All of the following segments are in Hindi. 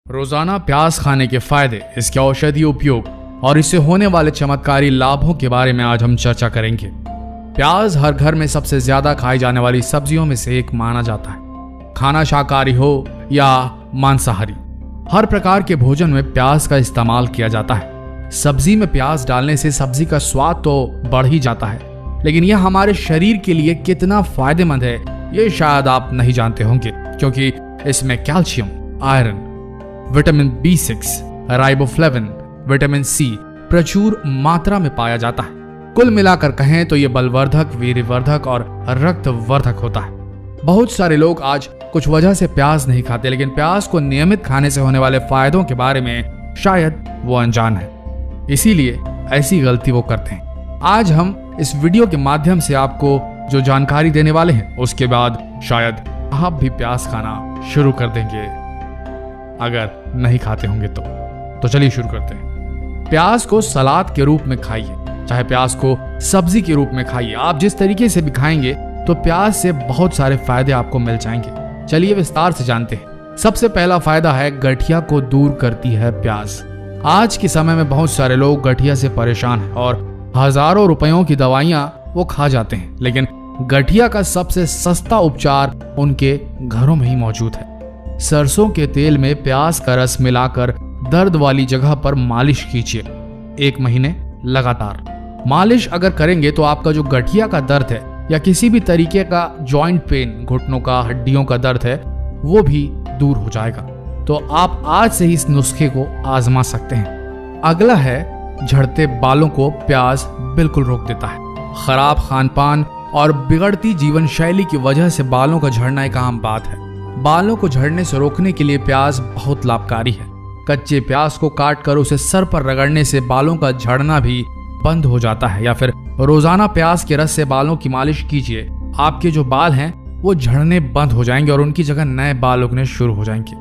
रोजाना प्याज खाने के फायदे, इसके औषधीय उपयोग और इससे होने वाले चमत्कारी लाभों के बारे में आज हम चर्चा करेंगे। प्याज हर घर में सबसे ज्यादा खाई जाने वाली सब्जियों में से एक माना जाता है। खाना शाकाहारी हो या मांसाहारी, हर प्रकार के भोजन में प्याज का इस्तेमाल किया जाता है। सब्जी में प्याज डालने से सब्जी का स्वाद तो बढ़ ही जाता है, लेकिन यह हमारे शरीर के लिए कितना फायदेमंद है ये शायद आप नहीं जानते होंगे, क्योंकि इसमें calcium, iron, vitamin B6, riboflavin, vitamin C प्रचुर मात्रा में पाया जाता है। कुल मिलाकर कहें तो ये बलवर्धक, वीर्यवर्धक और रक्तवर्धक होता है। बहुत सारे लोग आज कुछ वजह से प्याज नहीं खाते, लेकिन प्याज को नियमित खाने से होने वाले फायदों के बारे में शायद वो अनजान है, इसीलिए ऐसी गलती वो करते हैं। आज हम इस वीडियो के माध्यम से आपको जो जानकारी देने वाले हैं, उसके बाद शायद आप भी प्याज खाना शुरू कर देंगे, अगर नहीं खाते होंगे तो चलिए शुरू करते हैं। प्याज को सलाद के रूप में खाइए, चाहे प्याज को सब्जी के रूप में खाइए। आप जिस तरीके से भी खाएंगे तो प्याज से बहुत सारे फायदे आपको मिल जाएंगे। चलिए विस्तार से जानते हैं। सबसे पहला फायदा है, गठिया को दूर करती है प्याज। आज के समय में बहुत सारे लोग गठिया से परेशान हैं और हजारों रुपयों की दवाइयां वो खा जाते हैं, लेकिन गठिया का सबसे सस्ता उपचार उनके घरों में ही मौजूद है। सरसों के तेल में प्याज का रस मिलाकर दर्द वाली जगह पर मालिश कीजिए 1 महीने लगातार। मालिश अगर करेंगे तो आपका जो गठिया का दर्द है या किसी भी तरीके का जॉइंट पेन, घुटनों का, हड्डियों का दर्द है, वो भी दूर हो जाएगा। तो आप आज से ही इस नुस्खे को आजमा सकते हैं। अगला है, झड़ते बालों को प्याज बिल्कुल रोक देता है। खराब खानपान और बिगड़ती जीवन शैली की वजह से बालों का झड़ना एक आम बात है। बालों को झड़ने से रोकने के लिए प्याज बहुत लाभकारी है। कच्चे प्याज को काट कर उसे सर पर रगड़ने से बालों का झड़ना भी बंद हो जाता है, या फिर रोजाना प्याज के रस से बालों की मालिश कीजिए। आपके जो बाल हैं वो झड़ने बंद हो जाएंगे और उनकी जगह नए बाल उगने शुरू हो जाएंगे।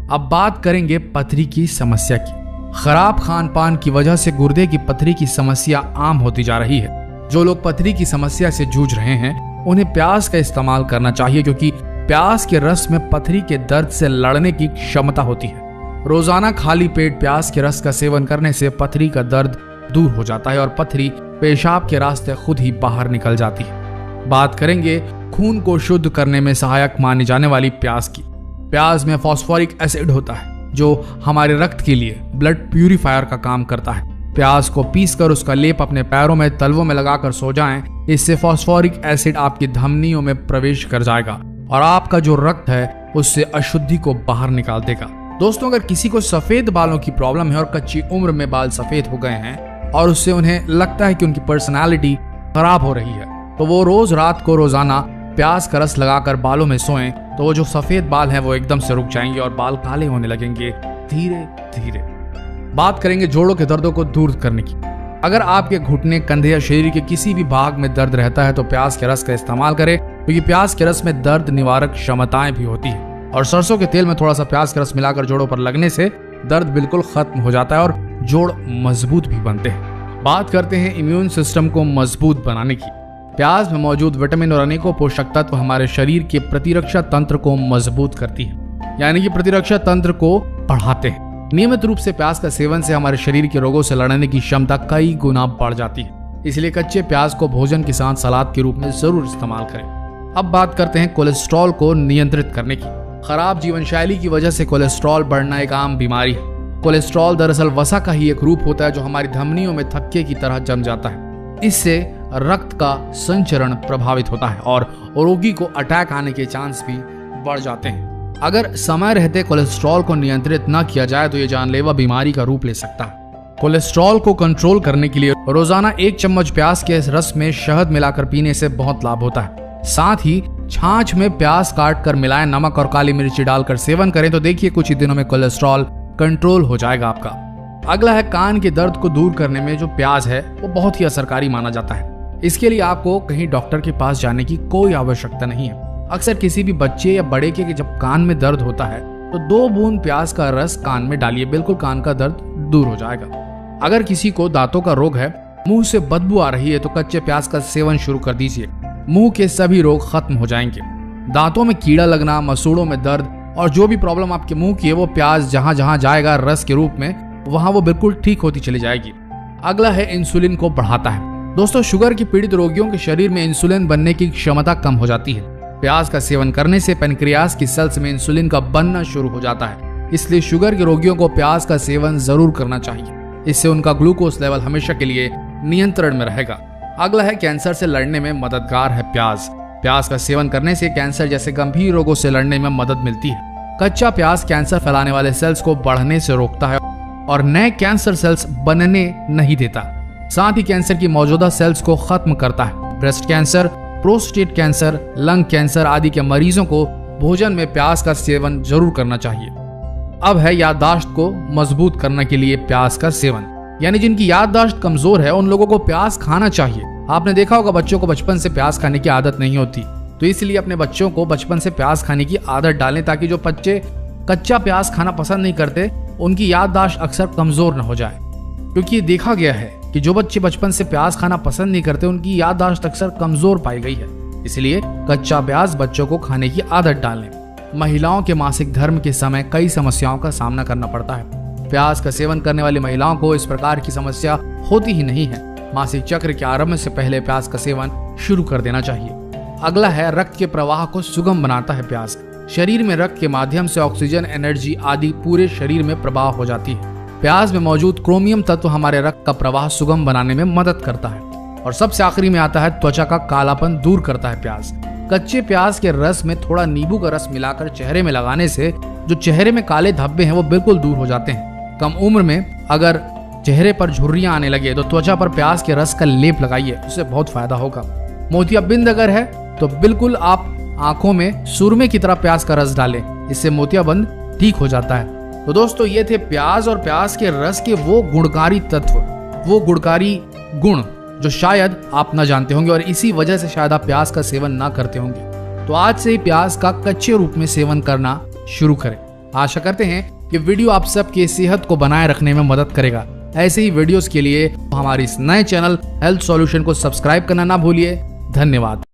अब बात करेंगे पथरी की समस्या की। खराब खान पान की वजह से गुर्दे की पथरी की समस्या आम होती जा रही है। जो लोग पथरी की समस्या से जूझ रहे हैं उन्हें प्याज का इस्तेमाल करना चाहिए, क्योंकि प्याज के रस में पथरी के दर्द से लड़ने की क्षमता होती है। रोजाना खाली पेट प्याज के रस का सेवन करने से पथरी का दर्द दूर हो जाता है और पथरी पेशाब के रास्ते खुद ही बाहर निकल जाती है। बात करेंगे खून को शुद्ध करने में सहायक मानी जाने वाली प्याज की। प्याज में फास्फोरिक एसिड होता है जो हमारे रक्त के लिए ब्लड प्यूरिफायर का काम करता है। प्याज को पीसकर उसका लेप अपने पैरों में, तलवों में लगाकर सो जाएं। इससे फास्फोरिक एसिड आपकी धमनियों में प्रवेश कर जाएगा और आपका जो रक्त है उससे अशुद्धि को बाहर निकाल देगा। दोस्तों, अगर किसी को सफेद बालों की प्रॉब्लम है और कच्ची उम्र में बाल सफेद हो गए हैं और उससे उन्हें लगता है कि उनकी पर्सनालिटी खराब हो रही है, तो वो रोज रात को रोजाना प्याज का रस लगाकर बालों में सोएं, तो वो जो सफेद बाल हैं वो एकदम से रुक जाएंगे और बाल काले होने लगेंगे धीरे धीरे। बात करेंगे जोड़ों के दर्दों को दूर करने की। अगर आपके घुटने, कंधे या शरीर के किसी भी भाग में दर्द रहता है तो प्याज के रस का इस्तेमाल करें, क्योंकि प्याज के रस में दर्द निवारक क्षमताएं भी होती है। और सरसों के तेल में थोड़ा सा प्याज का रस मिलाकर जोड़ों पर लगने से दर्द बिल्कुल खत्म हो जाता है और जोड़ मजबूत भी बनते हैं। बात करते हैं इम्यून सिस्टम को मजबूत बनाने की। प्याज में मौजूद विटामिन और अनेकों पोषक तत्व हमारे शरीर के प्रतिरक्षा तंत्र को मजबूत करती है, यानी कि प्रतिरक्षा तंत्र को बढ़ाते हैं। नियमित रूप से प्याज का सेवन से हमारे शरीर के रोगों से लड़ने की क्षमता कई गुना बढ़ जाती है। इसलिए कच्चे प्याज को भोजन के साथ सलाद के रूप में जरूर इस्तेमाल करें। अब बात करते हैं कोलेस्ट्रॉल को नियंत्रित करने की। खराब जीवन शैली की वजह से कोलेस्ट्रॉल बढ़ना एक आम बीमारी है। कोलेस्ट्रॉल दरअसल वसा का ही एक रूप होता है जो हमारी धमनियों में थक्के की तरह जम जाता है। इससे रक्त का संचरण प्रभावित होता है और रोगी को अटैक आने के चांस भी बढ़ जाते हैं। अगर समय रहते कोलेस्ट्रॉल को नियंत्रित न किया जाए तो ये जानलेवा बीमारी का रूप ले सकता है। कोलेस्ट्रॉल को कंट्रोल करने के लिए रोजाना 1 चम्मच प्याज के रस में शहद मिलाकर पीने से बहुत लाभ होता है। साथ ही छाछ में प्याज काट कर मिलाएं, नमक और काली मिर्ची डालकर सेवन करें तो देखिए कुछ ही दिनों में कोलेस्ट्रॉल कंट्रोल हो जाएगा आपका। अगला है, कान के दर्द को दूर करने में जो प्याज है वो बहुत ही असरकारी माना जाता है। इसके लिए आपको कहीं डॉक्टर के पास जाने की कोई आवश्यकता नहीं है। अक्सर किसी भी बच्चे या बड़े के जब कान में दर्द होता है तो 2 बूंद प्याज का रस कान में डालिए, बिल्कुल कान का दर्द दूर हो जाएगा। अगर किसी को दांतों का रोग है, मुंह से बदबू आ रही है, तो कच्चे प्याज का सेवन शुरू कर दीजिए। मुंह के सभी रोग खत्म हो जाएंगे। दांतों में कीड़ा लगना, मसूड़ों में दर्द, और जो भी प्रॉब्लम आपके मुंह की है वो प्याज जहां जहां जाएगा रस के रूप में वहां वो बिल्कुल ठीक होती चली जाएगी। अगला है इंसुलिन को बढ़ाता है। दोस्तों, शुगर की पीड़ित रोगियों के शरीर में इंसुलिन बनने की क्षमता कम हो जाती है। प्याज का सेवन करने से पेनक्रियास की सेल्स में इंसुलिन का बनना शुरू हो जाता है, इसलिए शुगर के रोगियों को प्याज का सेवन जरूर करना चाहिए। इससे उनका ग्लूकोज लेवल हमेशा के लिए नियंत्रण में रहेगा। अगला है कैंसर से लड़ने में मददगार है प्याज। प्याज का सेवन करने से कैंसर जैसे गंभीर रोगों से लड़ने में मदद मिलती है। कच्चा प्याज कैंसर फैलाने वाले सेल्स को बढ़ने से रोकता है और नए कैंसर सेल्स बनने नहीं देता। साथ ही कैंसर की मौजूदा सेल्स को खत्म करता है। Breast cancer, prostate cancer, lung cancer आदि के मरीजों को भोजन में प्याज का सेवन जरूर करना चाहिए। अब है याददाश्त को मजबूत करने के लिए प्याज का सेवन, यानी जिनकी याददाश्त कमजोर है उन लोगों को प्याज खाना चाहिए। आपने देखा होगा बच्चों को बचपन से प्याज खाने की आदत नहीं होती, तो इसलिए अपने बच्चों को बचपन से प्याज खाने की आदत डालें ताकि जो बच्चे कच्चा प्याज खाना पसंद नहीं करते उनकी याददाश्त अक्सर कमजोर न हो जाए। क्योंकि देखा गया है कि जो बच्चे बचपन से प्याज खाना पसंद नहीं करते उनकी याददाश्त अक्सर कमजोर पाई गई है। इसलिए कच्चा प्याज बच्चों को खाने की आदत डालें। महिलाओं के मासिक धर्म के समय कई समस्याओं का सामना करना पड़ता है। प्याज का सेवन करने वाली महिलाओं को इस प्रकार की समस्या होती ही नहीं है। मासिक चक्र के आरंभ से पहले प्याज का सेवन शुरू कर देना चाहिए। अगला है रक्त के प्रवाह को सुगम बनाता है प्याज। शरीर में रक्त के माध्यम से ऑक्सीजन, एनर्जी आदि पूरे शरीर में प्रवाह हो जाती है। प्याज में मौजूद क्रोमियम तत्व हमारे रक्त का प्रवाह सुगम बनाने में मदद करता है। और सबसे आखिरी में आता है त्वचा का कालापन दूर करता है प्याज। कच्चे प्याज के रस में थोड़ा नींबू का रस मिलाकर चेहरे में लगाने से जो चेहरे में काले धब्बे हैं वो बिल्कुल दूर हो जाते हैं। कम उम्र में अगर चेहरे पर झुर्रियां आने लगे तो त्वचा पर प्याज के रस का लेप लगाइए, उससे बहुत फायदा होगा। मोतियाबिंद अगर है तो बिल्कुल आप आंखों में सुरमे की तरह प्याज का रस डालें, इससे मोतियाबिंद ठीक हो जाता है। तो दोस्तों, ये थे प्याज और प्याज के रस के वो गुणकारी तत्व, वो गुणकारी गुण जो शायद आप न जानते होंगे और इसी वजह से शायद आप प्याज का सेवन ना करते होंगे। तो आज से ही प्याज का कच्चे रूप में सेवन करना शुरू करें। आशा करते हैं कि वीडियो आप सबकी सेहत को बनाए रखने में मदद करेगा। ऐसे ही वीडियोस के लिए हमारे इस नए चैनल हेल्थ सॉल्यूशन को सब्सक्राइब करना ना भूलिए। धन्यवाद।